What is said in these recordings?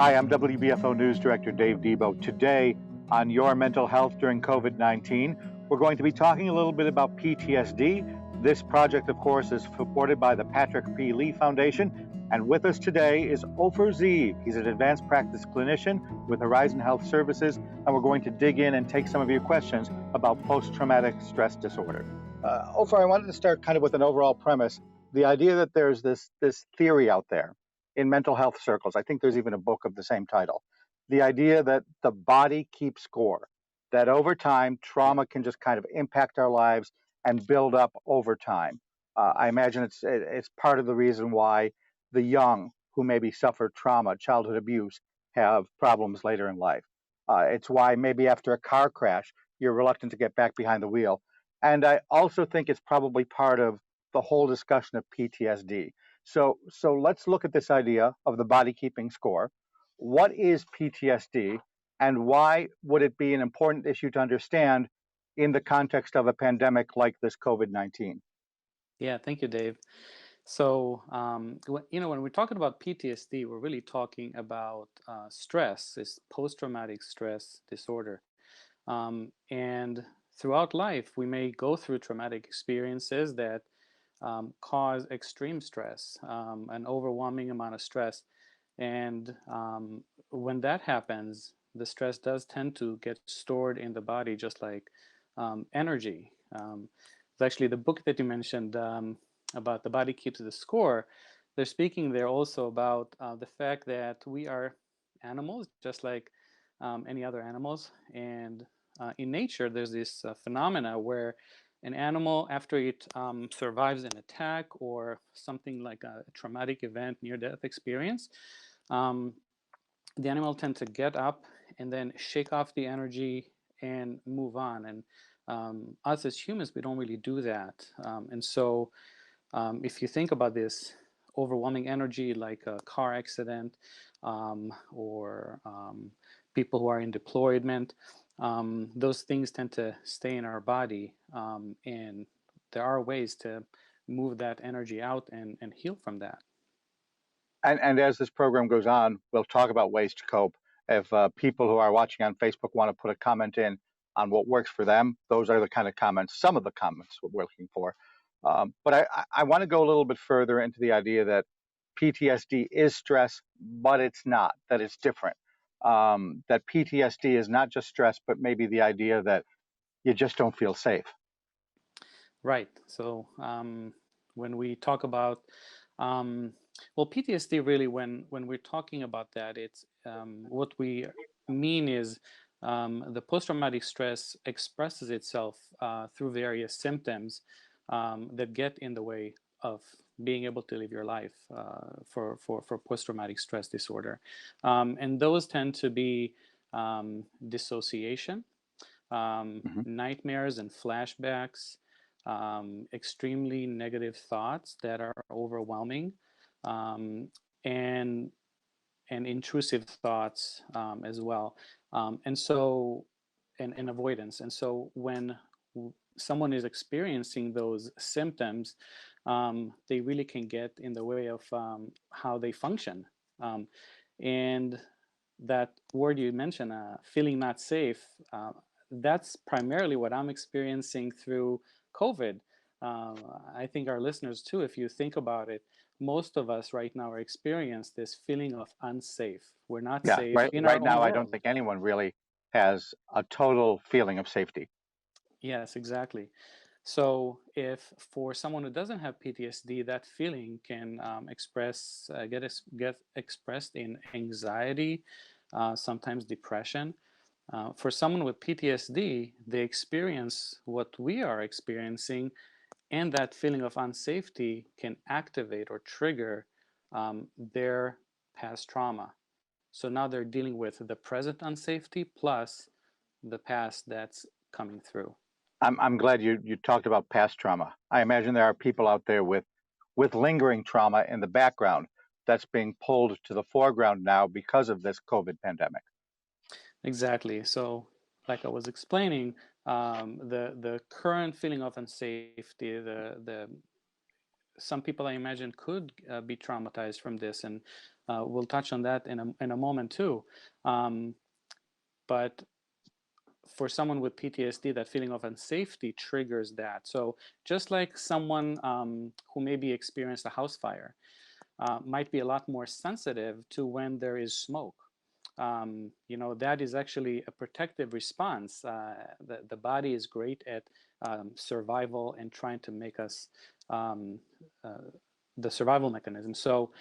Hi, I'm WBFO News Director Dave Debo. Today on Your Mental Health During COVID-19, we're going to be talking a little bit about PTSD. This project, of course, is supported by the Patrick P. Lee Foundation. And with us today is Ofer Ziv. He's an advanced practice clinician with Horizon Health Services, and we're going to dig in and take some of your questions about post-traumatic stress disorder. Ofer, I wanted to start kind of with an overall premise. The idea that there's this theory out there in mental health circles. I think there's even a book of the same title. The idea that the body keeps score, that over time, trauma can just kind of impact our lives and build up over time. I imagine it's part of the reason why the young who maybe suffer trauma, childhood abuse, have problems later in life. It's why maybe after a car crash, you're reluctant to get back behind the wheel. And I also think it's probably part of the whole discussion of PTSD. So let's look at this idea of the body keeping score. What is PTSD, and why would it be an important issue to understand in the context of a pandemic like this COVID-19? Yeah, thank you, Dave. So, when we're talking about PTSD, we're really talking about stress, this post-traumatic stress disorder. And throughout life, we may go through traumatic experiences that cause extreme stress, an overwhelming amount of stress. And when that happens, the stress does tend to get stored in the body, just like energy. It's actually the book that you mentioned about the body keeps the score. They're speaking there also about the fact that we are animals, just like any other animals. And in nature, there's this phenomena where an animal, after it survives an attack or something like a traumatic event, near-death experience, um, the animal tend to get up and then shake off the energy and move on. And us as humans, we don't really do that. If you think about this overwhelming energy, like a car accident or people who are in deployment, those things tend to stay in our body. And there are ways to move that energy out and heal from that. And as this program goes on, we'll talk about ways to cope. If people who are watching on Facebook want to put a comment in on what works for them, those are the kind of comments, some of the comments we're looking for. But I want to go a little bit further into the idea that PTSD is stress, but it's not, that it's different. That PTSD is not just stress, but maybe the idea that you just don't feel safe. Right. So when we talk about, PTSD really, when we're talking about that, it's what we mean is the post-traumatic stress expresses itself through various symptoms that get in the way of being able to live your life for post-traumatic stress disorder. And those tend to be dissociation, nightmares and flashbacks, extremely negative thoughts that are overwhelming, and intrusive thoughts as well, and avoidance. And so when someone is experiencing those symptoms, they really can get in the way of how they function. And that word you mentioned, feeling not safe, that's primarily what I'm experiencing through COVID. I think our listeners too, if you think about it, most of us right now are experiencing this feeling of unsafe. We're not Yeah, safe right. in our Right own now, I don't world. think anyone really has a total feeling of safety. Yes, exactly. So if for someone who doesn't have PTSD, that feeling can get expressed in anxiety, sometimes depression. For someone with PTSD, they experience what we are experiencing, and that feeling of unsafety can activate or trigger their past trauma. So now they're dealing with the present unsafety plus the past that's coming through. I'm glad you talked about past trauma. I imagine there are people out there with lingering trauma in the background that's being pulled to the foreground now because of this COVID pandemic. Exactly. So, like I was explaining, the current feeling of unsafety, the some people, I imagine, could be traumatized from this, and we'll touch on that in a moment too. But for someone with PTSD, that feeling of unsafety triggers that. So just like someone who maybe experienced a house fire might be a lot more sensitive to when there is smoke. That is actually a protective response. The body is great at survival and trying to make us the survival mechanism. So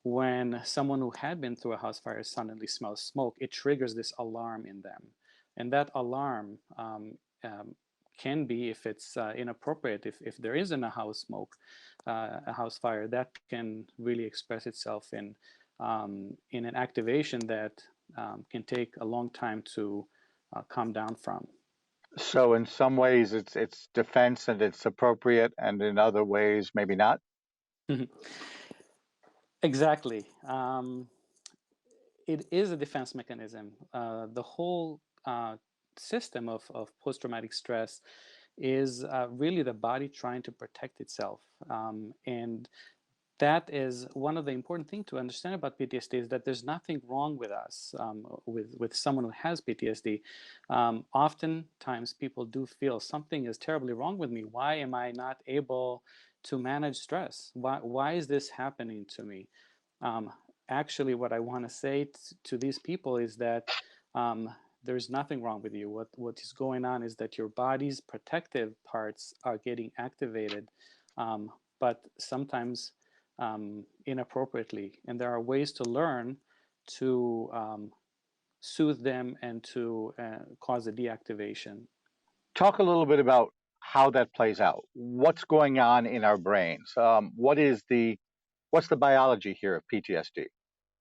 when someone who had been through a house fire suddenly smells smoke, it triggers this alarm in them. And that alarm can be, if it's inappropriate, if there isn't a house smoke, a house fire, that can really express itself in an activation that can take a long time to calm down from. So in some ways it's defense and it's appropriate, and in other ways maybe not. Exactly. It is a defense mechanism. The whole system of post-traumatic stress is really the body trying to protect itself. And that is one of the important things to understand about PTSD, is that there's nothing wrong with us, with someone who has PTSD. Oftentimes people do feel something is terribly wrong with me. Why am I not able to manage stress? Why is this happening to me? Actually, what I want to say to these people is that there's nothing wrong with you. What is going on is that your body's protective parts are getting activated, but sometimes inappropriately. And there are ways to learn to soothe them and to cause a deactivation. Talk a little bit about how that plays out. What's going on in our brains? What's the biology here of PTSD?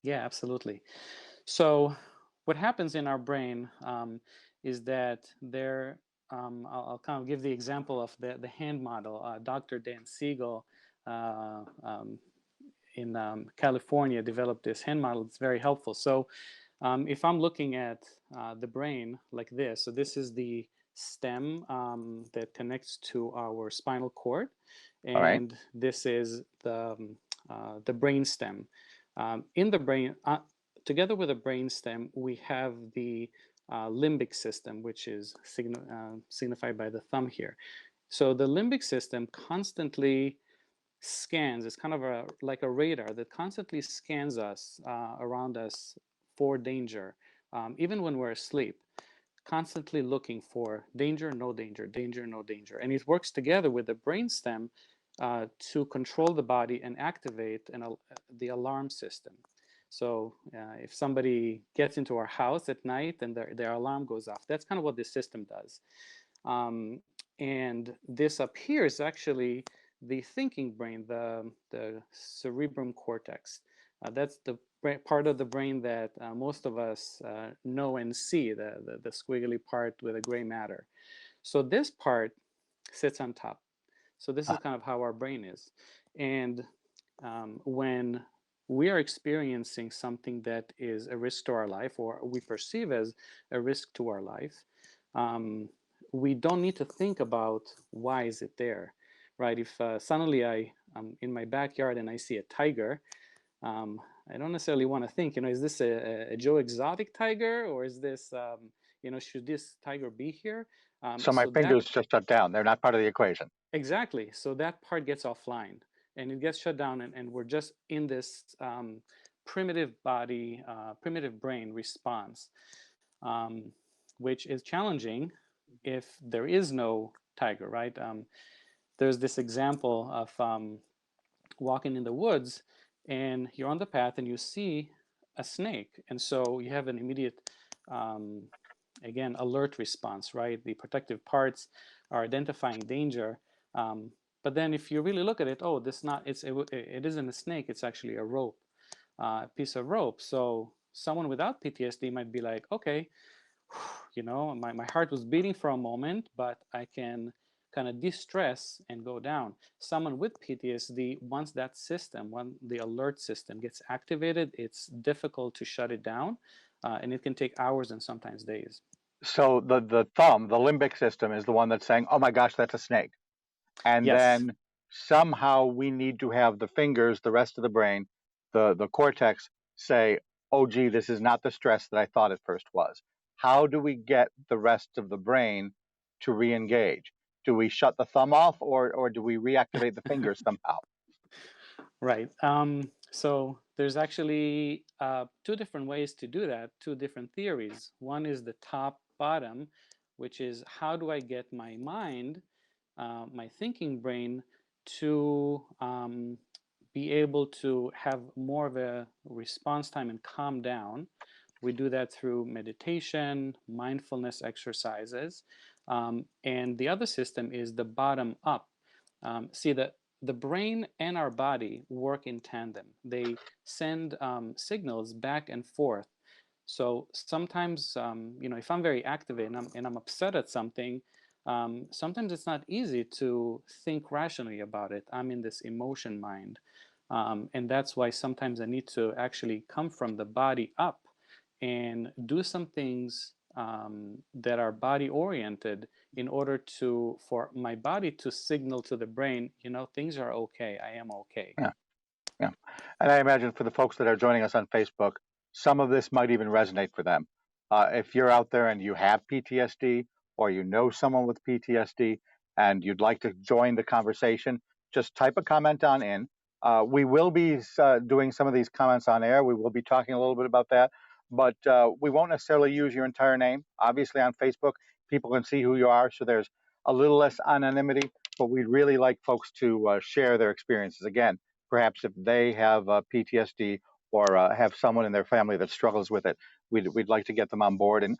Yeah, absolutely. So what happens in our brain is that I'll kind of give the example of the hand model. Dr. Dan Siegel in California developed this hand model. It's very helpful. So if I'm looking at the brain like this, so this is the stem that connects to our spinal cord, All right. and this is the brain stem. In the brain, together with the brain stem, we have the limbic system, which is signified by the thumb here. So the limbic system constantly scans. It's kind of like a radar that constantly scans us around us for danger, even when we're asleep, constantly looking for danger, no danger, danger, no danger. And it works together with the brainstem to control the body and activate the alarm system. So if somebody gets into our house at night and their alarm goes off, that's kind of what this system does. And this up here is actually the thinking brain, the cerebrum cortex. That's the part of the brain that most of us know and see, the squiggly part with the gray matter. So this part sits on top. So this is kind of how our brain is. And when we are experiencing something that is a risk to our life, or we perceive as a risk to our life, we don't need to think about why is it there, right? If suddenly I'm in my backyard and I see a tiger, I don't necessarily want to think, is this a Joe Exotic tiger, or is this, should this tiger be here? So my fingers just shut down. They're not part of the equation. Exactly. So that part gets offline and it gets shut down, and we're just in this primitive body, primitive brain response, which is challenging if there is no tiger, right? There's this example of walking in the woods, and you're on the path and you see a snake. And so you have an immediate, again, alert response, right? The protective parts are identifying danger. But then if you really look at it, oh, it isn't a snake, it's actually a rope, a piece of rope. So someone without PTSD might be like, okay, my heart was beating for a moment, but I can kind of de-stress and go down. Someone with PTSD, once the alert system gets activated, it's difficult to shut it down, and it can take hours and sometimes days. So the thumb, the limbic system, is the one that's saying, "Oh my gosh, that's a snake," and Yes. then somehow we need to have the fingers, the rest of the brain, the cortex say, oh, gee, this is not the stress that I thought it first was. How do we get the rest of the brain to re-engage? Do we shut the thumb off, or do we reactivate the fingers somehow? Right. So there's actually two different ways to do that, two different theories. One is the top bottom, which is how do I get my mind, my thinking brain, to be able to have more of a response time and calm down. We do that through meditation, mindfulness exercises. And the other system is the bottom up. See, the brain and our body work in tandem. They send signals back and forth. So sometimes, if I'm very activated and I'm upset at something, sometimes it's not easy to think rationally about it. I'm in this emotion mind. And that's why sometimes I need to actually come from the body up and do some things that are body oriented in order for my body to signal to the brain, things are okay, I am okay. Yeah. Yeah. And I imagine for the folks that are joining us on Facebook, some of this might even resonate for them. If you're out there and you have PTSD, or you know someone with PTSD and you'd like to join the conversation, just type a comment on in. We will be doing some of these comments on air. We will be talking a little bit about that, but we won't necessarily use your entire name. Obviously, on Facebook, people can see who you are, so there's a little less anonymity, but we'd really like folks to share their experiences. Again, perhaps if they have PTSD or have someone in their family that struggles with it, we'd like to get them on board. And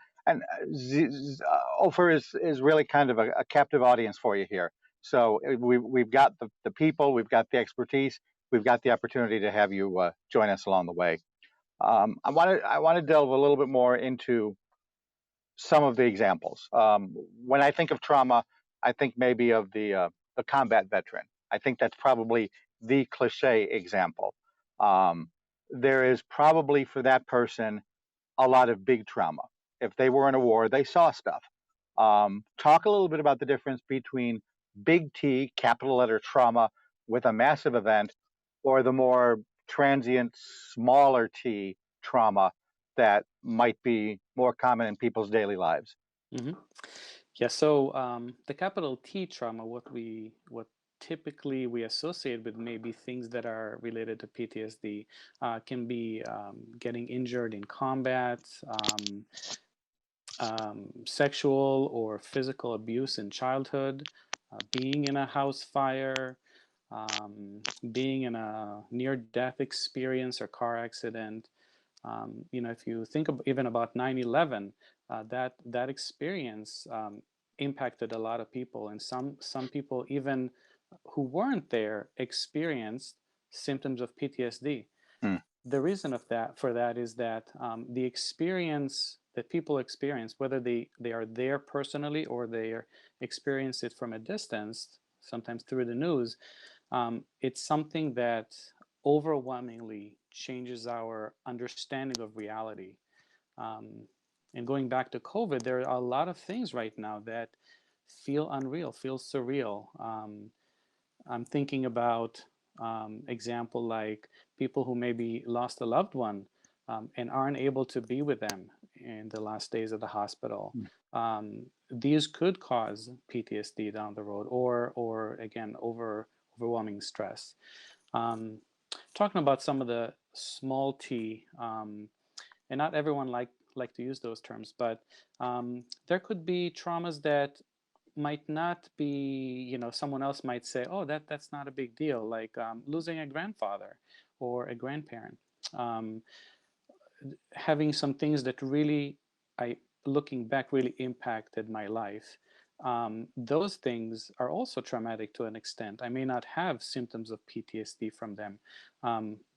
Ofer is really kind of a captive audience for you here. So we've got the people, we've got the expertise, we've got the opportunity to have you join us along the way. I want to delve a little bit more into some of the examples. When I think of trauma, I think maybe of the combat veteran. I think that's probably the cliche example. There is probably for that person a lot of big trauma. If they were in a war, they saw stuff. Talk a little bit about the difference between big T, capital letter trauma, with a massive event, or the more transient, smaller T trauma that might be more common in people's daily lives. Mm-hmm. Yeah, so the capital T trauma, what typically we associate with maybe things that are related to PTSD, can be getting injured in combat, sexual or physical abuse in childhood, being in a house fire, being in a near-death experience or car accident. If you think even about 9/11, that experience impacted a lot of people, and some people even who weren't there experienced symptoms of PTSD. Hmm. The reason for that is that the experience that people experience, whether they are there personally or they experience it from a distance, sometimes through the news, it's something that overwhelmingly changes our understanding of reality. Um, and going back to COVID, there are a lot of things right now that feel unreal, feel surreal. I'm thinking about example like people who maybe lost a loved one and aren't able to be with them in the last days of the hospital. These could cause PTSD down the road, or again, overwhelming stress. Um, Talking about some of the small t, and not everyone like to use those terms, but there could be traumas that might not be, someone else might say, oh, that's not a big deal, like losing a grandfather or a grandparent, um, having some things that really, looking back, really impacted my life. Those things are also traumatic to an extent. I may not have symptoms of PTSD from them,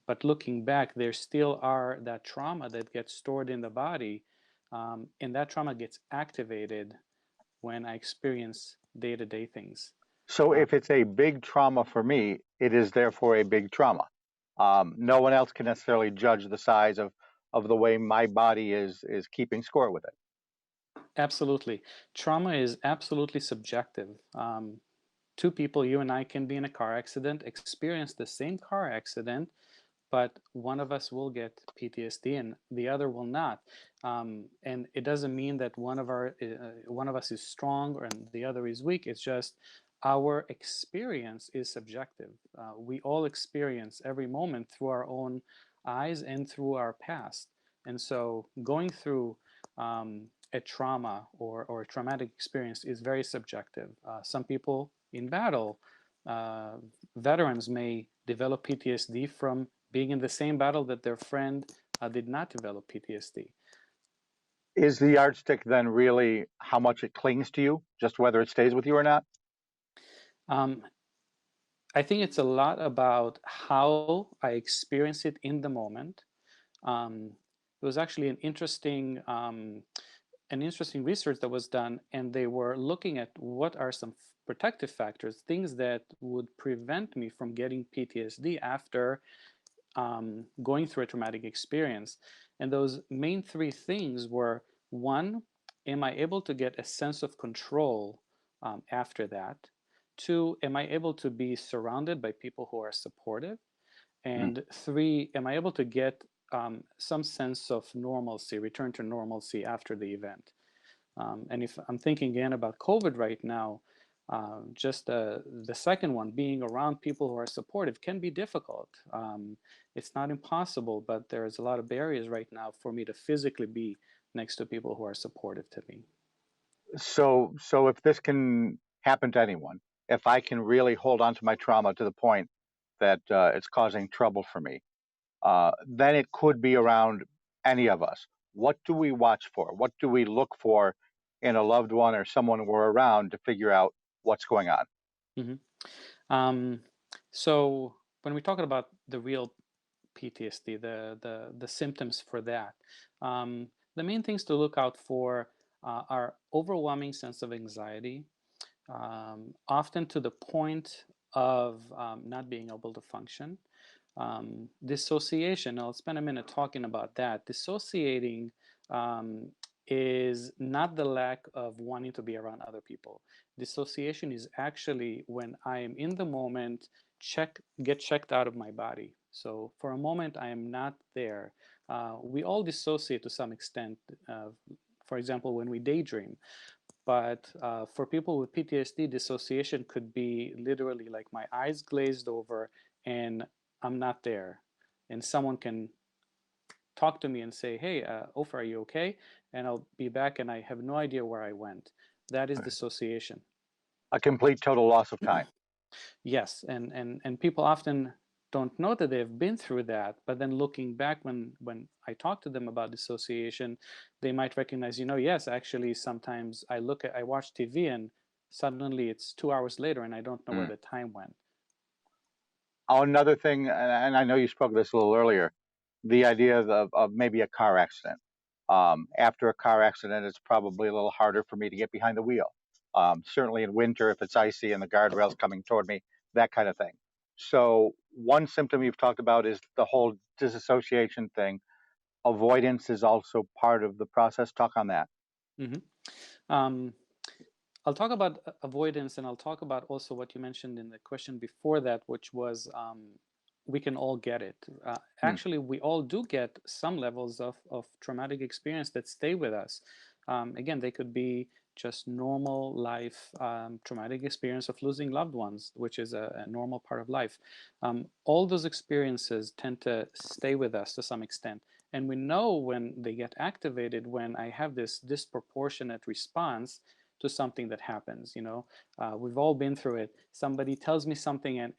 but looking back, there still are that trauma that gets stored in the body, and that trauma gets activated when I experience day-to-day things. So Uh, if it's a big trauma for me, it is therefore a big trauma. No one else can necessarily judge the size of the way my body is keeping score with it. Absolutely. Trauma is absolutely subjective. two people, you and I, can be in a car accident, experience the same car accident, but one of us will get PTSD and the other will not. And it doesn't mean that one of us is strong and the other is weak. It's just our experience is subjective. We all experience every moment through our own eyes and through our past. And so going through a trauma or a traumatic experience is very subjective. Some people in battle, uh, veterans may develop PTSD from being in the same battle that their friend did not develop PTSD. Is the yardstick then really how much it clings to you, just whether it stays with you or not? Um, I think it's a lot about how I experience it in the moment. It was actually an interesting research that was done, and they were looking at what are some protective factors, things that would prevent me from getting PTSD after going through a traumatic experience. And those main three things were: one, am I able to get a sense of control after that? Two, am I able to be surrounded by people who are supportive? Mm. And three, am I able to get some sense of normalcy, return to normalcy after the event? And if I'm thinking again about COVID right now, just the second one, being around people who are supportive, can be difficult. It's not impossible, but there's a lot of barriers right now for me to physically be next to people who are supportive to me. So if this can happen to anyone, if I can really hold on to my trauma to the point that it's causing trouble for me, then it could be around any of us. What do we watch for? What do we look for in a loved one or someone we're around to figure out what's going on? hmm Um, so when we're talking about the real PTSD, the symptoms for that, the main things to look out for are overwhelming sense of anxiety, often to the point of not being able to function. Dissociation, I'll spend a minute talking about that. Dissociating is not the lack of wanting to be around other people. Dissociation is actually when I am in the moment, get checked out of my body. So for a moment, I am not there. We all dissociate to some extent. For example, when we daydream. But for people with PTSD, dissociation could be literally like my eyes glazed over and I'm not there. And someone can talk to me and say, "Hey, Ofer, are you okay?" And I'll be back and I have no idea where I went. That is Okay. dissociation. A complete total loss of time. Yes, and people often don't know that they've been through that, but then looking back when I talk to them about dissociation, they might recognize, yes, actually sometimes I watch TV and suddenly it's 2 hours later and I don't know where Mm. the time went. Another thing, and I know you spoke of this a little earlier, the idea of maybe a car accident. After a car accident, it's probably a little harder for me to get behind the wheel. Certainly in winter, if it's icy and the guardrail's coming toward me, that kind of thing. So one symptom you've talked about is the whole disassociation thing. Avoidance is also part of the process. Talk on that. hmm Um, I'll talk about avoidance, and I'll talk about also what you mentioned in the question before that, which was we can all get it. Hmm. Actually, we all do get some levels of traumatic experience that stay with us. Again, they could be just normal life traumatic experience of losing loved ones, which is a normal part of life. All those experiences tend to stay with us to some extent. And we know when they get activated, when I have this disproportionate response to something that happens. We've all been through it. Somebody tells me something and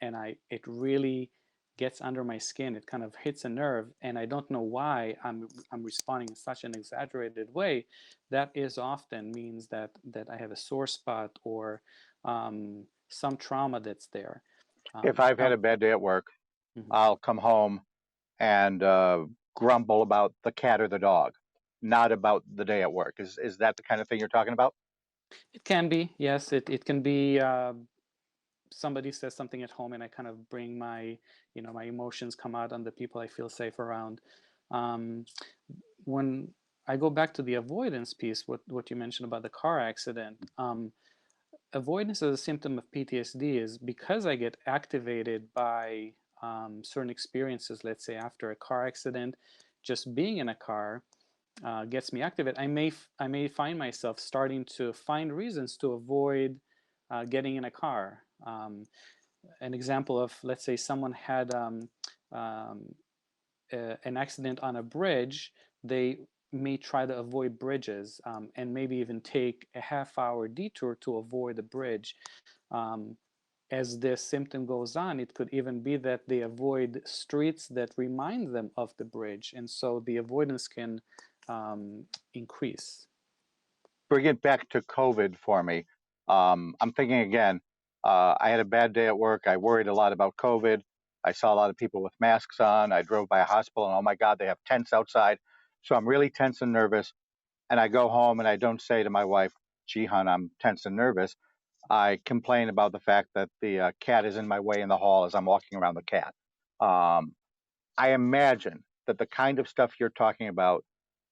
it really gets under my skin. It kind of hits a nerve and I don't know why I'm responding in such an exaggerated way. That is often means that I have a sore spot or some trauma that's there. If I've had Now, a bad day at work, mhm. I'll come home and grumble about the cat or the dog, not about the day at work. Is that the kind of thing you're talking about? It can be, yes, it can be somebody says something at home and I kind of bring my emotions come out on the people I feel safe around. Um, when I go back to the avoidance piece, what you mentioned about the car accident, avoidance as a symptom of PTSD is because I get activated by certain experiences, let's say after a car accident, just being in a car gets me activated. I may find myself starting to find reasons to avoid getting in a car. An example of, let's say someone had um, an accident on a bridge, they may try to avoid bridges and maybe even take a half-hour detour to avoid the bridge. Um, as this symptom goes on, it could even be that they avoid streets that remind them of the bridge, and so the avoidance can increase. Bring it back to COVID for me. I'm thinking again, I had a bad day at work. I worried a lot about COVID. I saw a lot of people with masks on. I drove by a hospital and oh my God, they have tents outside. So I'm really tense and nervous. And I go home and I don't say to my wife, gee, hon, I'm tense and nervous. I complain about the fact that the cat is in my way in the hall as I'm walking around the cat. Um, I imagine that the kind of stuff you're talking about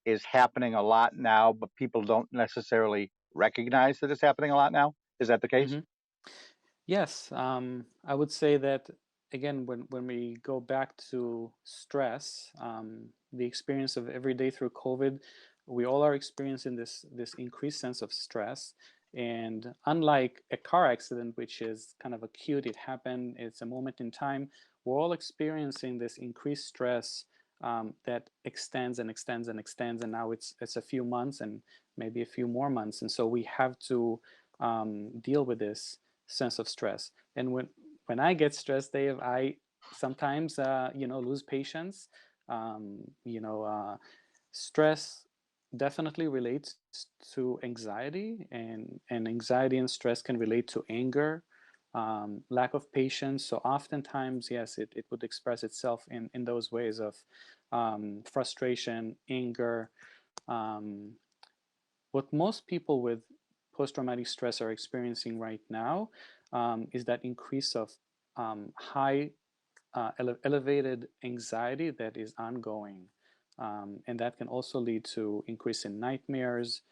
is happening a lot now, but people don't necessarily recognize that it's happening a lot now. Is that the case? Mhm. Yes, I would say that again, when we go back to stress, the experience of every day through COVID, we all are experiencing this increased sense of stress. And unlike a car accident, which is kind of acute, it happened, it's a moment in time, we're all experiencing this increased stress that extends and extends and extends, and now it's a few months and maybe a few more months, and so we have to deal with this sense of stress. And when I get stressed, Dave, I sometimes lose patience. Stress definitely relates to anxiety, and anxiety and stress can relate to anger, lack of patience. So oftentimes, yes, it would express itself in those ways of frustration, anger. Um, what most people with post-traumatic stress are experiencing right now is that increase of high elevated anxiety that is ongoing, and that can also lead to increase in nightmares,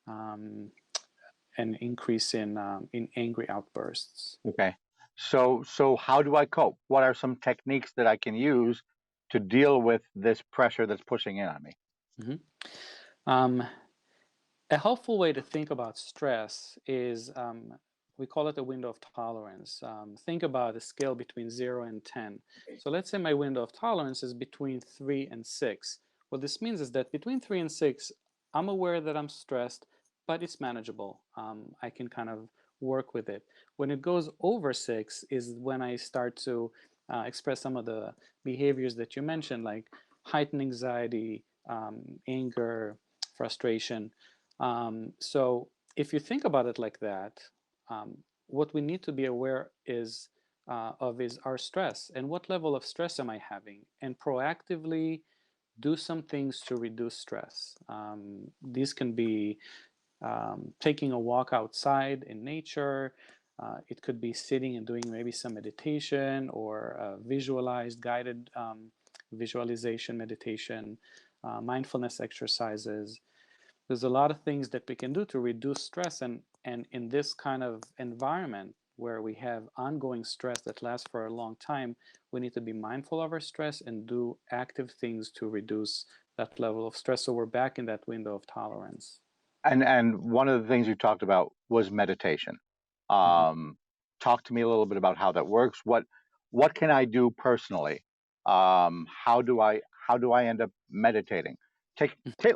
um, and increase in angry outbursts. Okay. So how do I cope? What are some techniques that I can use to deal with this pressure that's pushing in on me? Mhm. Um, A helpful way to think about stress is we call it a window of tolerance. Think about a scale between 0 and 10. So let's say my window of tolerance is between 3 and 6. What this means is that between 3 and 6, I'm aware that I'm stressed, but it's manageable. I can kind of work with it. When it goes over 6 is when I start to express some of the behaviors that you mentioned, like heightened anxiety, anger, frustration. So if you think about it like that, what we need to be aware is our stress and what level of stress am I having, and proactively do some things to reduce stress. These can be taking a walk outside in nature. It could be sitting and doing maybe some meditation or visualized guided visualization meditation, mindfulness exercises. There's a lot of things that we can do to reduce stress, and in this kind of environment where we have ongoing stress that lasts for a long time, we need to be mindful of our stress and do active things to reduce that level of stress, so we're back in that window of tolerance. And one of the things you talked about was meditation. Mhm. Um, Talk to me a little bit about how that works. What can I do personally? How do I end up meditating?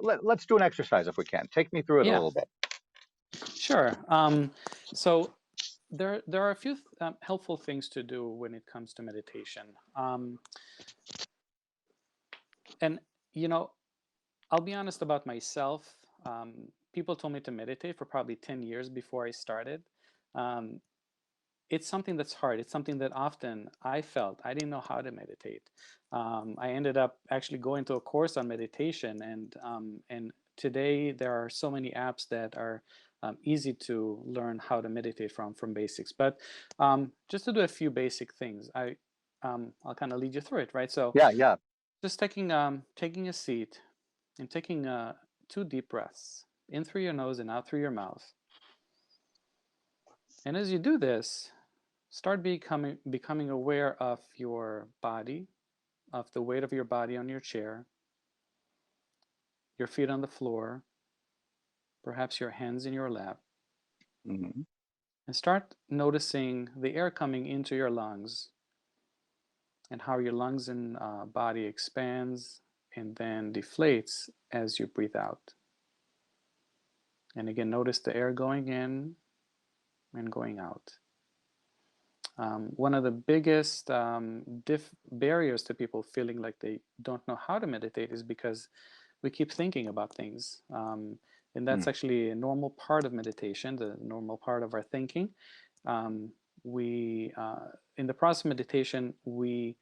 Let's do an exercise if we can. Take me through it a Yeah, little bit. sure. So there are a few helpful things to do when it comes to meditation. And you know, I'll be honest about myself. People told me to meditate for probably 10 years before I started. Um, it's something that's hard. It's something that often I felt I didn't know how to meditate. I ended up actually going to a course on meditation, and today there are so many apps that are easy to learn how to meditate from basics. But just to do a few basic things, I'll kind of lead you through it, right? So Yeah, yeah. just taking a seat and taking two deep breaths in through your nose and out through your mouth. And as you do this, start becoming aware of your body, of the weight of your body on your chair, your feet on the floor, perhaps your hands in your lap, Hmm. and start noticing the air coming into your lungs and how your lungs and body expands and then deflates as you breathe out. And again, notice the air going in and going out. One of the biggest barriers to people feeling like they don't know how to meditate is because we keep thinking about things. And that's actually a normal part of meditation, the normal part of our thinking. In the process of meditation, we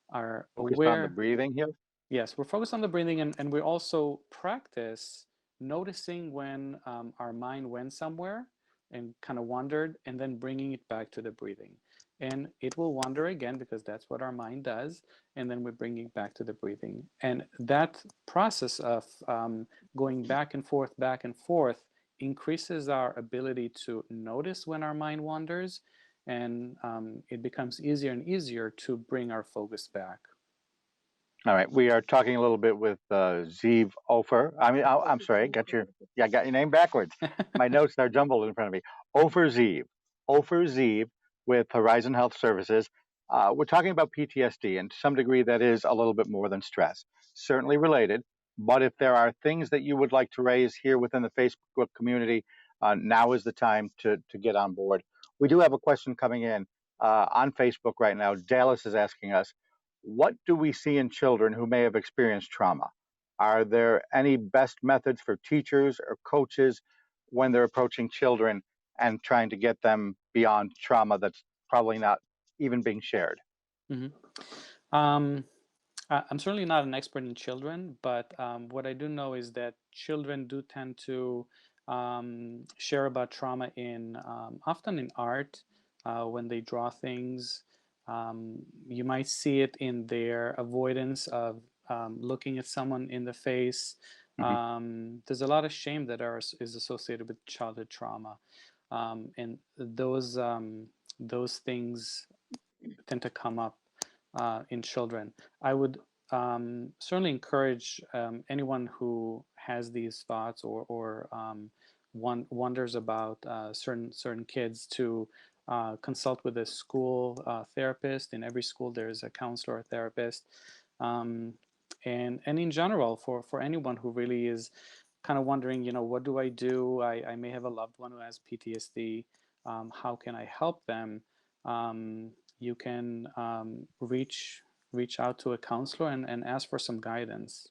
are Focused on the aware. breathing here. Yes, we're focused on the breathing, and we also practice noticing when our mind went somewhere and kind of wandered, and then bringing it back to the breathing. And it will wander again because that's what our mind does, and then we bring it back to the breathing. And that process of going back and forth, increases our ability to notice when our mind wanders, and it becomes easier and easier to bring our focus back. All right, we are talking a little bit with Ziv Ofer. I'm sorry, I got your name backwards. My notes are jumbled in front of me. Ofer Ziv, Ofer Ziv with Horizon Health Services. We're talking about PTSD, and to some degree, that is a little bit more than stress. Certainly related, but if there are things that you would like to raise here within the Facebook community, now is the time to get on board. We do have a question coming in on Facebook right now. Dallas is asking us, what do we see in children who may have experienced trauma? Are there any best methods for teachers or coaches when they're approaching children and trying to get them beyond trauma that's probably not even being shared? Mm-hmm. I'm certainly not an expert in children, but what I do know is that children do tend to share about trauma in often in art, when they draw things. You might see it in their avoidance of looking at someone in the face. Mhm. There's a lot of shame that is associated with childhood trauma, and those things tend to come up in children. I would certainly encourage anyone who has these thoughts or wonders about certain kids to consult with a school therapist. In every school, there is a counselor or therapist. Um, and in general, for anyone who really is kind of wondering, what do I do? I may have a loved one who has PTSD. How can I help them? You can reach out to a counselor and ask for some guidance.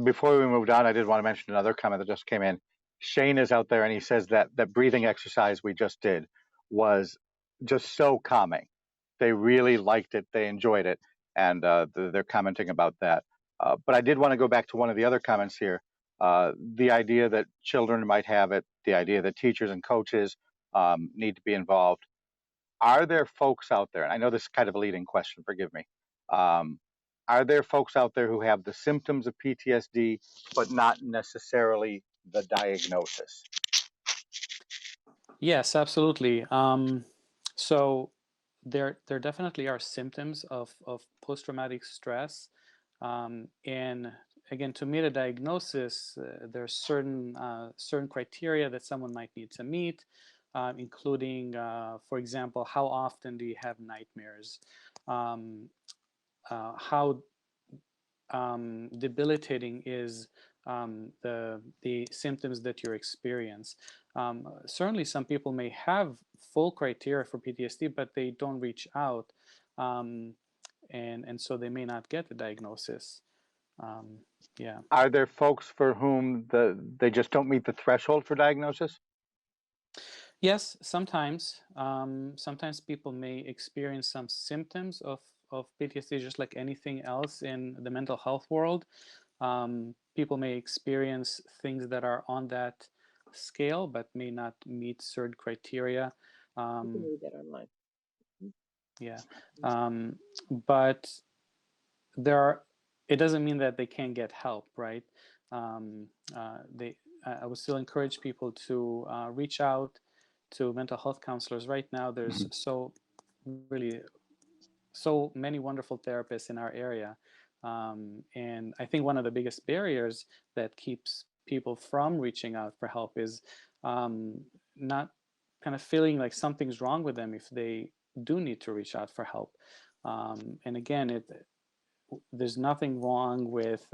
Before we moved on, I did want to mention another comment that just came in. Shane is out there and he says that that breathing exercise we just did was just so calming. They really liked it, they enjoyed it, and they're commenting about that. But I did want to go back to one of the other comments here. The idea that children might have it, the idea that teachers and coaches need to be involved. Are there folks out there, and I know this is kind of a leading question, forgive me. Um, are there folks out there who have the symptoms of PTSD, but not necessarily the diagnosis? Yes, absolutely. So there definitely are symptoms of post-traumatic stress, and again, to meet a diagnosis, there are certain criteria that someone might need to meet, including, for example, how often do you have nightmares? Um, how debilitating is the symptoms that you experience. Certainly, some people may have full criteria for PTSD, but they don't reach out, um, and so they may not get the diagnosis. Um, yeah. Are there folks for whom they just don't meet the threshold for diagnosis? Yes, sometimes. Sometimes people may experience some symptoms of PTSD, just like anything else in the mental health world. People may experience things that are on that scale, but may not meet certain criteria. You can Um, read that online. yeah, but there are. It doesn't mean that they can't get help, right? I would still encourage people to reach out to mental health counselors right now. There's Mhm. really so many wonderful therapists in our area. And I think one of the biggest barriers that keeps people from reaching out for help is not kind of feeling like something's wrong with them if they do need to reach out for help. And again, there's nothing wrong with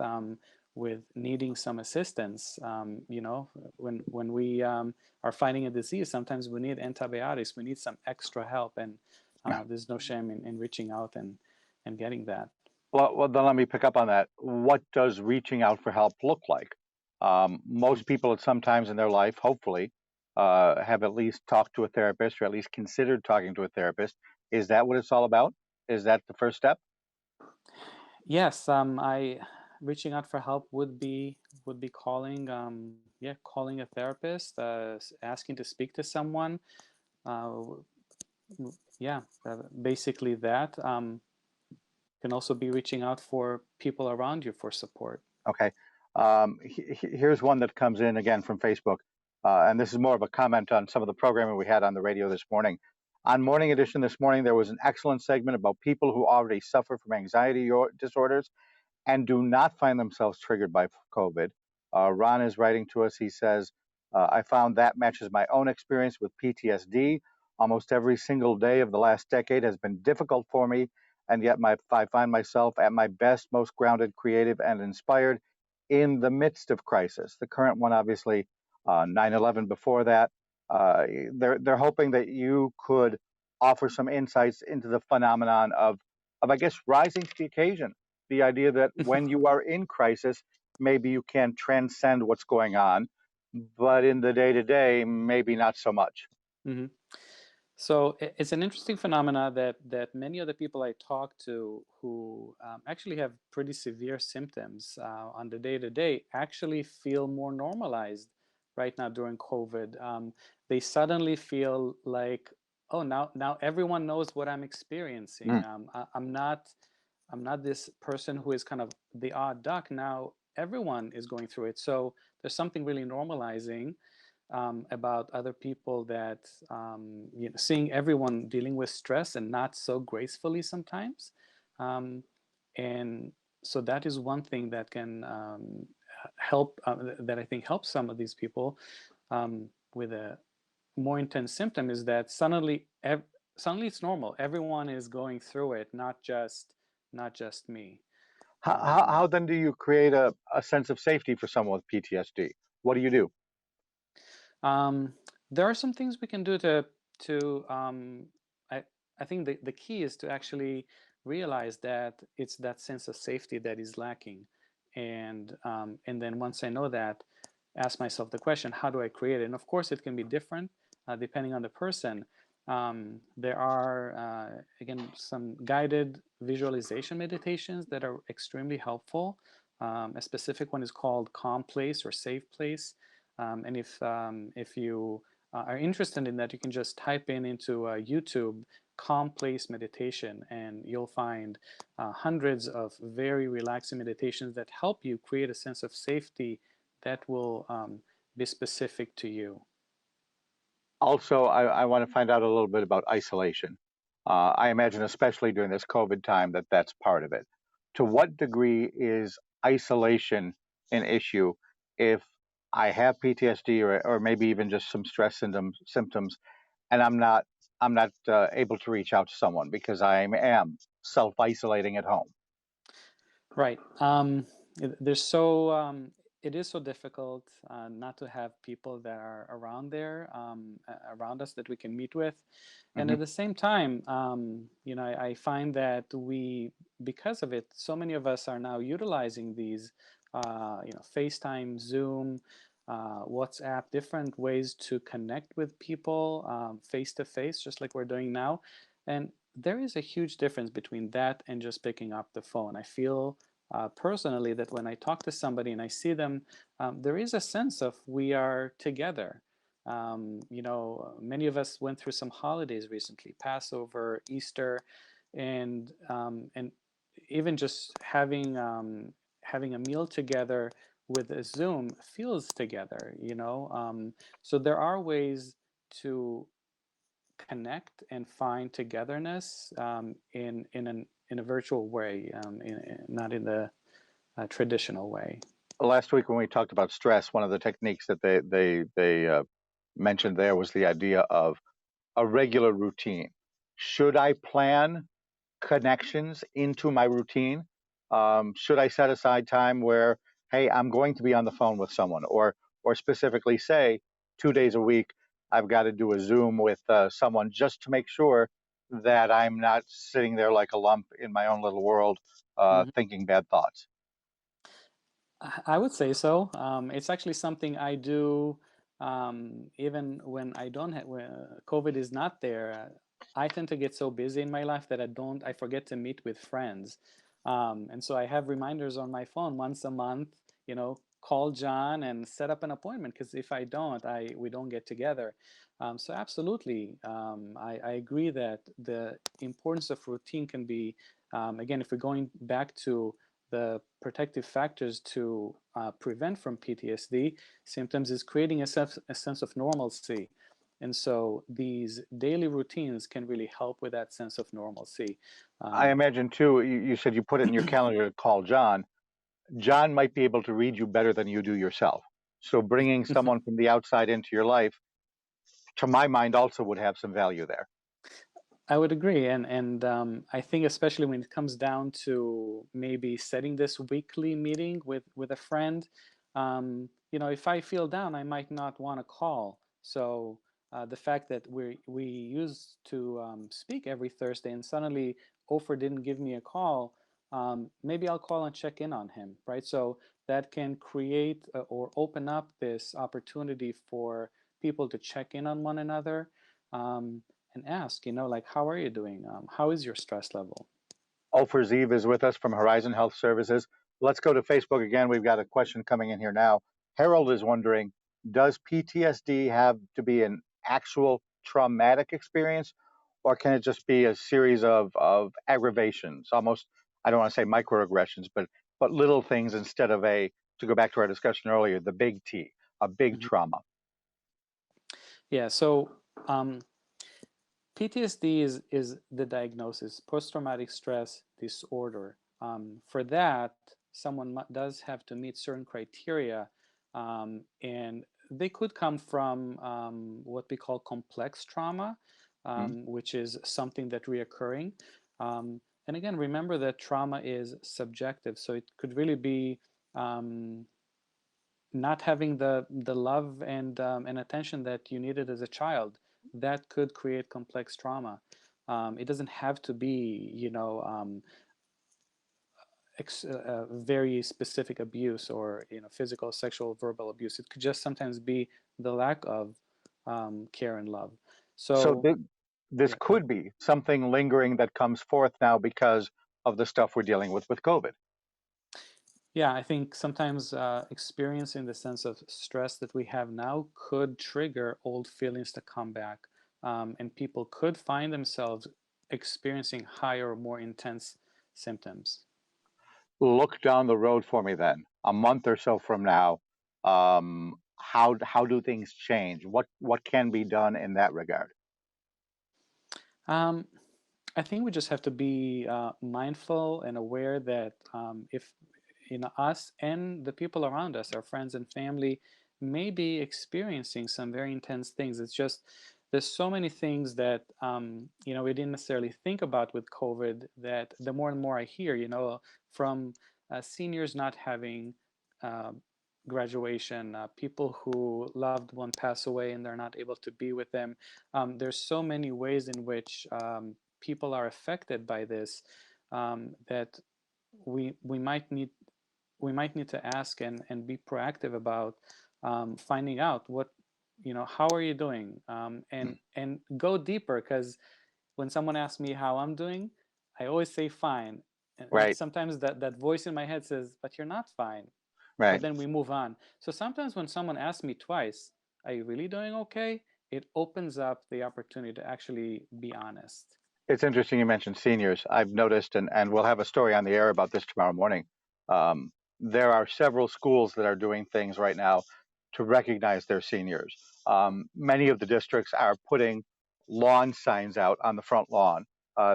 needing some assistance. When we are fighting a disease, sometimes we need antibiotics, we need some extra help, and there's no shame in reaching out and getting that. Well, then let me pick up on that. What does reaching out for help look like? Most people at some times in their life, hopefully, have at least talked to a therapist or at least considered talking to a therapist. Is that what it's all about? Is that the first step? Yes, I reaching out for help would be calling calling a therapist, asking to speak to someone. Uh, yeah, basically that. Can also be reaching out for people around you for support. Okay. Here's one that comes in again from Facebook. And this is more of a comment on some of the programming we had on the radio this morning. On Morning Edition this morning, there was an excellent segment about people who already suffer from anxiety disorders and do not find themselves triggered by COVID. Ron is writing to us. He says, I found that matches my own experience with PTSD. Almost every single day of the last decade has been difficult for me, and yet I find myself at my best, most grounded, creative, and inspired in the midst of crisis. The current one, obviously, 9/11 before that. They're hoping that you could offer some insights into the phenomenon of I guess rising to the occasion, the idea that when you are in crisis, maybe you can transcend what's going on, but in the day to day, maybe not so much. hmm So it's an interesting phenomena that many of the people I talk to who actually have pretty severe symptoms on the day to day actually feel more normalized right now during COVID. They suddenly feel like, oh, now everyone knows what I'm experiencing. Mm. I'm not this person who is kind of the odd duck. Now everyone is going through it. So there's something really normalizing about other people that seeing everyone dealing with stress and not so gracefully sometimes. And so that is one thing that can help, that I think helps some of these people with a more intense symptom, is that suddenly it's normal. Everyone is going through it, not just me. How then do you create a sense of safety for someone with PTSD? What do you do? Um, there are some things we can do to I I think the key is to actually realize that it's that sense of safety that is lacking, and then once I know that, ask myself the question, how do I create it? And of course, it can be different depending on the person. There are again some guided visualization meditations that are extremely helpful. A specific one is called Calm Place or Safe Place. And if you are interested in that, you can just type into YouTube calm place meditation, and you'll find hundreds of very relaxing meditations that help you create a sense of safety that will be specific to you. Also, I want to find out a little bit about isolation. I imagine, especially during this COVID time, that that's part of it. To what degree is isolation an issue if I have PTSD or maybe even just some stress symptoms, and I'm not able to reach out to someone because I am self-isolating at home? Right. It is so difficult not to have people that are around there, around us that we can meet with. And at Hmm. the same time, I find that because of it, so many of us are now utilizing these, FaceTime, Zoom, WhatsApp, different ways to connect with people face to face, just like we're doing now. And there is a huge difference between that and just picking up the phone. I feel personally that when I talk to somebody and I see them, there is a sense of we are together. Many of us went through some holidays recently, Passover, Easter, and even just having a meal together with a Zoom feels together. So there are ways to connect and find togetherness in a virtual way, not in the traditional way. Last week when we talked about stress, one of the techniques that they mentioned there was the idea of a regular routine. Should I plan connections into my routine? Should I set aside time where, hey, I'm going to be on the phone with someone, or specifically say 2 days a week I've got to do a Zoom with someone just to make sure that I'm not sitting there like a lump in my own little world, Mhm. thinking bad thoughts. I would say so. It's actually something I do even when I don't have when COVID is not there. I tend to get so busy in my life that I forget to meet with friends. And so I have reminders on my phone once a month, call John and set up an appointment, because if I don't, we don't get together. So absolutely, I agree that the importance of routine can be, again, if we're going back to the protective factors to prevent from PTSD symptoms, is creating a sense of normalcy. And so these daily routines can really help with that sense of normalcy. I Um, imagine too, you said you put it in your calendar to call John. John might be able to read you better than you do yourself. So bringing someone from the outside into your life, to my mind, also would have some value there. I would agree, and I think especially when it comes down to maybe setting this weekly meeting with a friend, if I feel down, I might not want to call. So the fact that we used to speak every Thursday, and suddenly Ofer didn't give me a call, maybe I'll call and check in on him, right? So that can create or open up this opportunity for people to check in on one another. And ask, like, how are you doing? How is your stress level? Ofer Ziv is with us from Horizon Health Services. Let's go to Facebook again. We've got a question coming in here now. Harold is wondering, does PTSD have to be an actual traumatic experience, or can it just be a series of aggravations, almost, I don't want to say microaggressions, but little things instead of to go back to our discussion earlier, the big T, a big Mhm. trauma? Yeah, so PTSD is the diagnosis, post-traumatic stress disorder. For that, someone does have to meet certain criteria, and they could come from what we call complex trauma, Hmm? which is something that reoccurring. And again, remember that trauma is subjective, so it could really be um, not having the love and attention that you needed as a child. That could create complex trauma. It doesn't have to be, very specific abuse, or physical, sexual, verbal abuse. It could just sometimes be the lack of care and love. So So this yeah, go ahead. could be something lingering that comes forth now because of the stuff we're dealing with COVID. Yeah, I think sometimes experiencing the sense of stress that we have now could trigger old feelings to come back. And people could find themselves experiencing higher or more intense symptoms. Look down the road for me then, a month or so from now. How do things change? What can be done in that regard? Um, I think we just have to be mindful and aware that if us and the people around us, our friends and family, may be experiencing some very intense things. It's just there's so many things that we didn't necessarily think about with COVID. That the more and more I hear, from seniors not having uh, graduation, people who loved one pass away and they're not able to be with them. There's so many ways in which people are affected by this, that we might need to ask and be proactive about finding out how are you doing, and go deeper, because when someone asks me how I'm doing, I always say fine, and Right, sometimes that voice in my head says, but you're not fine, but right. then we move on. So sometimes when someone asks me twice, are you really doing okay, it opens up the opportunity to actually be honest. It's interesting you mentioned seniors. I've noticed, and we'll have a story on the air about this tomorrow morning. There are several schools that are doing things right now to recognize their seniors. Many of the districts are putting lawn signs out on the front lawn.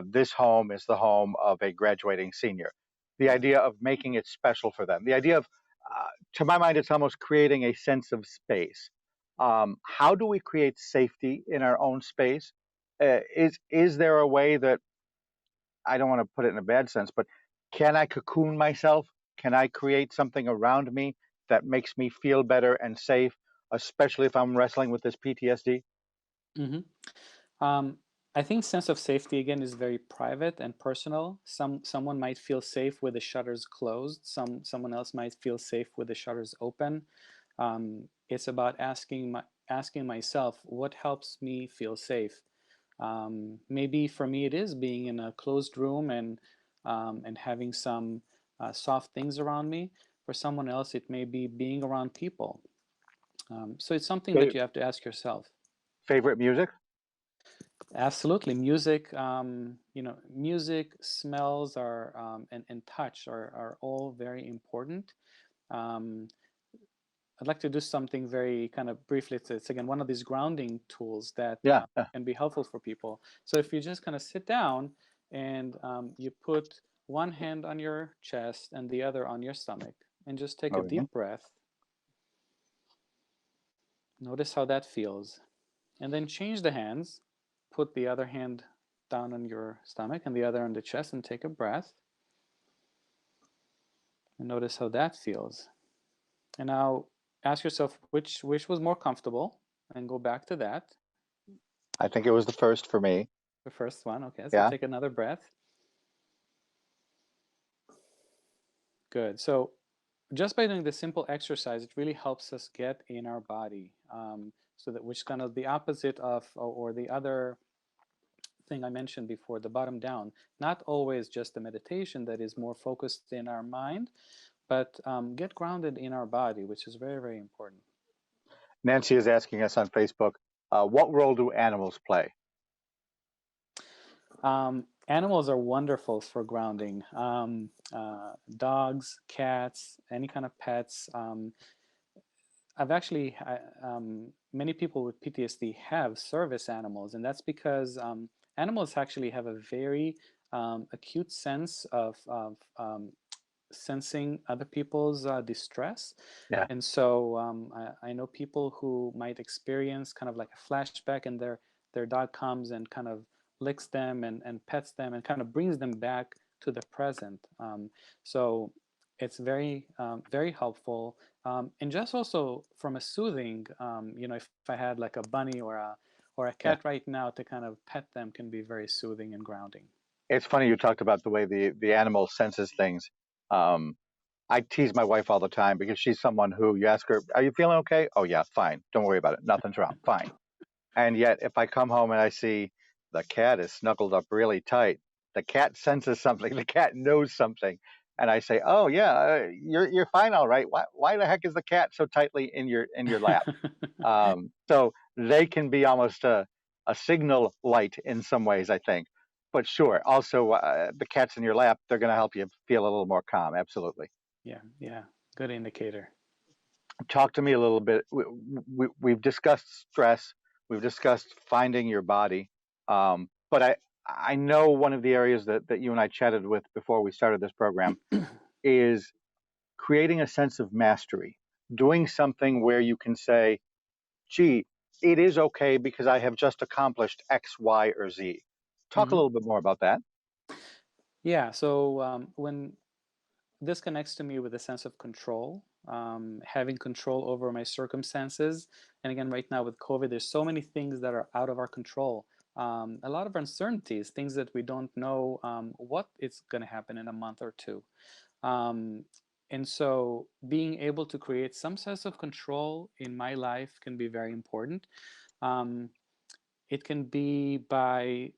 This home is the home of a graduating senior. The idea of making it special for them. The idea of, to my mind, it's almost creating a sense of space. How do we create safety in our own space? Is there a way that, I don't want to put it in a bad sense, but can I cocoon myself? Can I create something around me that makes me feel better and safe, especially if I'm wrestling with this PTSD? Hmm. I think sense of safety again is very private and personal. Someone might feel safe with the shutters closed. Someone else might feel safe with the shutters open. It's about asking myself what helps me feel safe. Maybe for me it is being in a closed room and having some soft things around me. For someone else, it may be being around people. So it's something that you have to ask yourself. Favorite music? Absolutely, music. Music, smells are and touch are all very important. Um, I'd like to do something very kind of briefly. It's again one of these grounding tools that Yeah. can be helpful for people. So if you just kind of sit down and you put one hand on your chest and the other on your stomach, and just take a Okay. deep breath. Notice how that feels. And then change the hands. Put the other hand down on your stomach and the other on the chest and take a breath. And notice how that feels. And now ask yourself which was more comfortable and go back to that. I think it was the first for me. The first one. Okay, so Yeah. take another breath. Good. So just by doing this simple exercise, it really helps us get in our body. So that which kind of the opposite of, or the other thing I mentioned before, the bottom down. Not always just the meditation that is more focused in our mind, but get grounded in our body, which is very, very important. Nancy is asking us on Facebook, what role do animals play? Animals are wonderful for grounding. Dogs, cats, any kind of pets. I've actually, many people with PTSD have service animals, and that's because animals actually have a very acute sense of sensing other people's distress. Yeah. And so I know people who might experience kind of like a flashback, and their dog comes and kind of licks them and pets them and kind of brings them back to the present. So it's very, very helpful. And just also from a soothing, if I had like a bunny or a Yeah. cat right now, to kind of pet them can be very soothing and grounding. It's funny you talked about the way the animal senses things. Um, I tease my wife all the time because she's someone who, you ask her, are you feeling okay? Oh yeah, fine. Don't worry about it. Nothing's wrong. Fine. And yet if I come home and I see the cat is snuggled up really tight, the cat senses something, the cat knows something. And I say, oh yeah, you're fine, all right. Why the heck is the cat so tightly in your lap? So they can be almost a signal light in some ways, I think. But sure, also the cats in your lap, they're going to help you feel a little more calm. Absolutely. Yeah, yeah, good indicator. Talk to me a little bit. We've discussed stress. We've discussed finding your body. But I know one of the areas that you and I chatted with before we started this program is creating a sense of mastery, doing something where you can say, gee, it is okay because I have just accomplished X, Y, or Z. Talk a Hmm. little bit more about that. Yeah, so when this connects to me with a sense of control, having control over my circumstances. And again, right now with COVID, there's so many things that are out of our control. A lot of uncertainties, things that we don't know what is going to happen in a month or two. Um, and so being able to create some sense of control in my life can be very important. Um, it can be by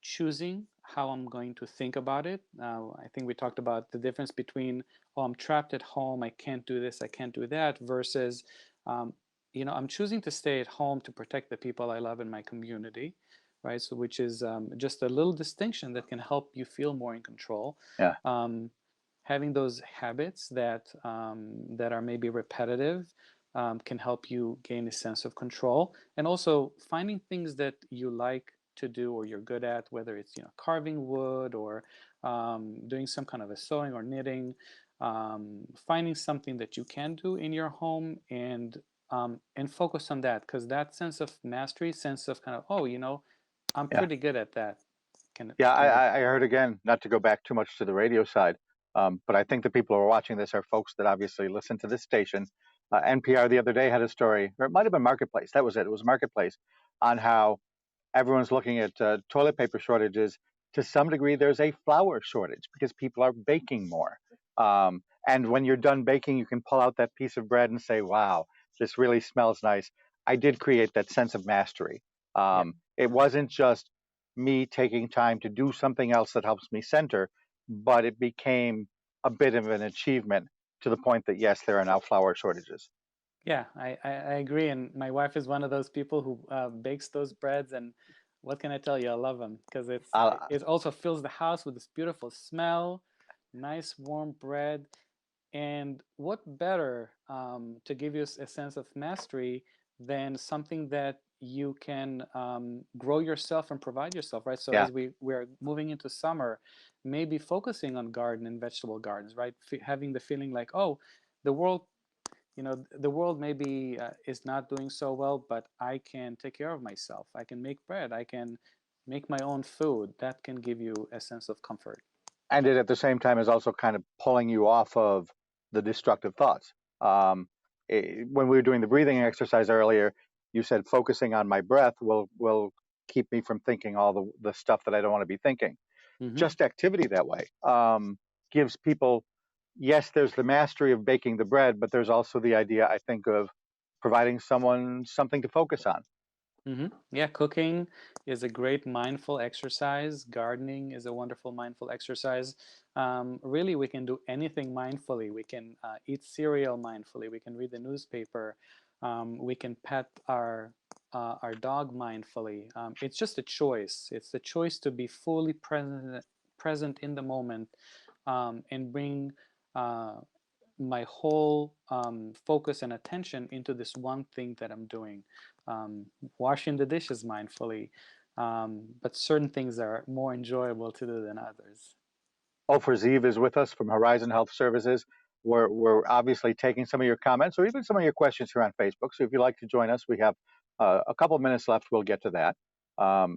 choosing how I'm going to think about it. I think we talked about the difference between, oh, I'm trapped at home, I can't do this, I can't do that, versus, um, I'm choosing to stay at home to protect the people I love in my community, right? So, which is just a little distinction that can help you feel more in control. Yeah. Um, Having those habits that that are maybe repetitive, can help you gain a sense of control. And also finding things that you like to do or you're good at, whether it's carving wood or doing some kind of a sewing or knitting, finding something that you can do in your home and focus on that, because that sense of mastery, sense of kind of, oh, I'm Yeah. pretty good at that. Yeah, Can be. I heard again, not to go back too much to the radio side, but I think the people who are watching this are folks that obviously listen to this station. NPR the other day had a story, or it might have been Marketplace. That was it. It was Marketplace, on how everyone's looking at toilet paper shortages. To some degree, there's a flour shortage because people are baking more. And when you're done baking, you can pull out that piece of bread and say, wow, this really smells nice. I did create that sense of mastery. Yeah. It wasn't just me taking time to do something else that helps me center, but it became a bit of an achievement to the point that, yes, there are now flour shortages. Yeah, I agree. And my wife is one of those people who bakes those breads. And what can I tell you? I love them because Uh, it also fills the house with this beautiful smell, nice warm bread. And what better to give you a sense of mastery than something that you can grow yourself and provide yourself, right? So yeah, as we're moving into summer, maybe focusing on garden and vegetable gardens, right? Having the feeling like, oh, the world the world maybe is not doing so well, but I can take care of myself. I can make bread. I can make my own food. That can give you a sense of comfort. and it at the same time is also kind of pulling you off of the destructive thoughts. When we were doing the breathing exercise earlier, you said focusing on my breath will keep me from thinking all the stuff that I don't want to be thinking. Hmm. Just activity that way gives people, yes, there's the mastery of baking the bread, but there's also the idea, I think, of providing someone something to focus on. Yeah, cooking is a great mindful exercise. Gardening is a wonderful mindful exercise. Really, we can do anything mindfully. We can eat cereal mindfully. We can read the newspaper. We can pet our dog mindfully. It's just a choice. It's the choice to be fully present in the moment, and bring my whole focus and attention into this one thing that I'm doing. Um, Washing the dishes mindfully, but certain things are more enjoyable to do than others. Ofer Ziv is with us from Horizon Health Services. We're obviously taking some of your comments or even some of your questions here on Facebook. So if you'd like to join us, we have a couple of minutes left. We'll get to that.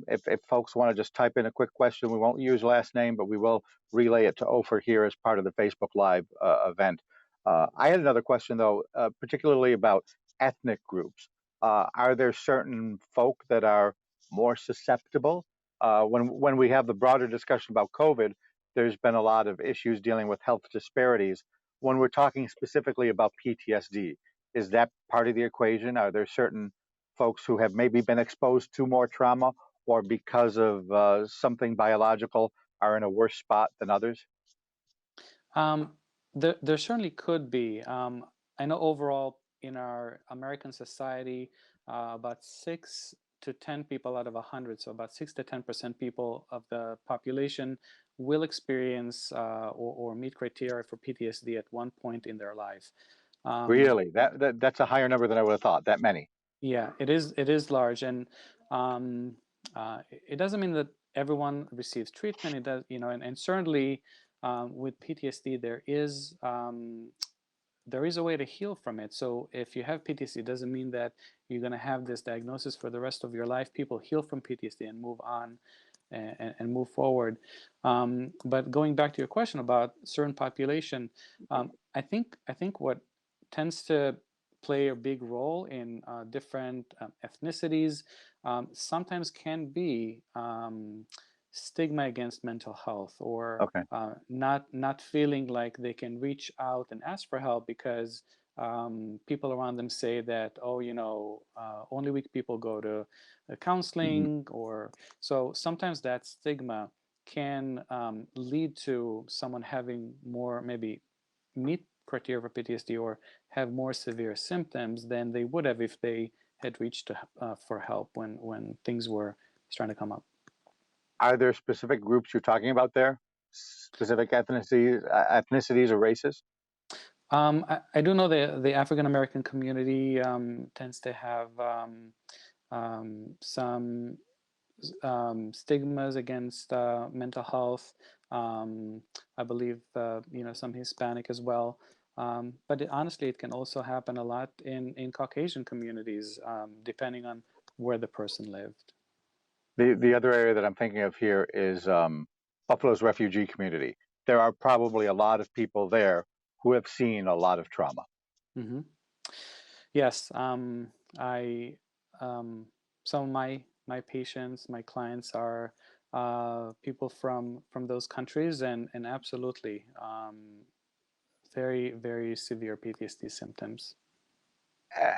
If folks want to just type in a quick question, we won't use last name, but we will relay it to Ofer here as part of the Facebook Live event. I had another question, though, particularly about ethnic groups. Are there certain folk that are more susceptible? When we have the broader discussion about COVID, there's been a lot of issues dealing with health disparities. When we're talking specifically about PTSD, is that part of the equation? Are there certain folks who have maybe been exposed to more trauma or because of something biological are in a worse spot than others? Um, there certainly could be. I know overall in our American society, about 6 to 10 people out of 100, so about 6 to 10% people of the population will experience or meet criteria for PTSD at one point in their life. Um, Really? That's a higher number than I would have thought, that many. yeah, it is. It is large, and um, it doesn't mean that everyone receives treatment. It does, and certainly with PTSD, there is a way to heal from it. So if you have PTSD, it doesn't mean that you're going to have this diagnosis for the rest of your life. People heal from PTSD and move on and move forward. But going back to your question about certain population, I think what tends to play a big role in different ethnicities sometimes can be stigma against mental health, or Okay. not feeling like they can reach out and ask for help because people around them say that, oh, only weak people go to Hmm. counseling, or so sometimes that stigma can lead to someone having more, maybe meet criteria for PTSD or have more severe symptoms than they would have if they had reached for help when things were starting to come up. Are there specific groups you're talking about there? Specific ethnicities or races? I do know the African American community tends to have some stigmas against mental health. I believe some Hispanic as well. But honestly, it can also happen a lot in Caucasian communities, depending on where the person lived. The other area that I'm thinking of here is Buffalo's Refugee Community. There are probably a lot of people there who have seen a lot of trauma. Hmm. Yes, I some of my patients, my clients are people from those countries, and absolutely very, very severe PTSD symptoms.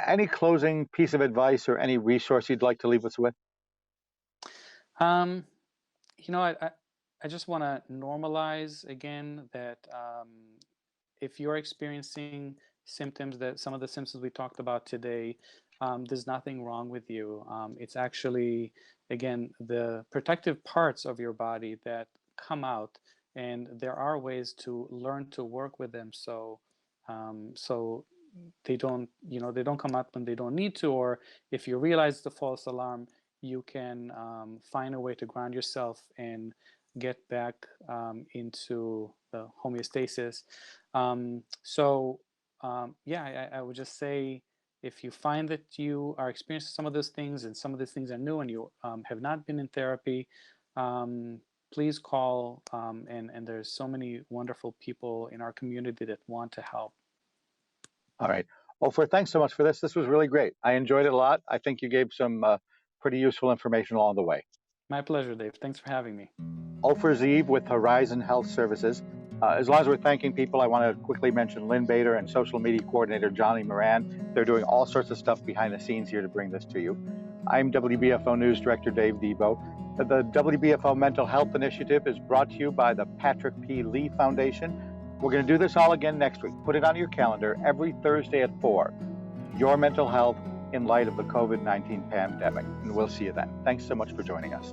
Any closing piece of advice or any resource you'd like to leave us with? Um, I just want to normalize again that if you're experiencing symptoms, that some of the symptoms we talked about today, there's nothing wrong with you. It's actually, again, the protective parts of your body that come out, and there are ways to learn to work with them. So they don't come out when they don't need to, or if you realize the false alarm, you can find a way to ground yourself and get back into the homeostasis. I would just say, if you find that you are experiencing some of those things and some of these things are new and you have not been in therapy, please call. And there's so many wonderful people in our community that want to help. All right. Ofer, thanks so much for this. This was really great. I enjoyed it a lot. I think you gave some pretty useful information along the way. My pleasure, Dave. Thanks for having me. Ofer Ziv with Horizon Health Services. As long as we're thanking people, I want to quickly mention Lynn Bader and social media coordinator Johnny Moran. They're doing all sorts of stuff behind the scenes here to bring this to you. I'm WBFO News Director Dave Debo. The WBFO Mental Health Initiative is brought to you by the Patrick P. Lee Foundation. We're going to do this all again next week. Put it on your calendar every Thursday at 4. Your mental health in light of the COVID-19 pandemic. And we'll see you then. Thanks so much for joining us.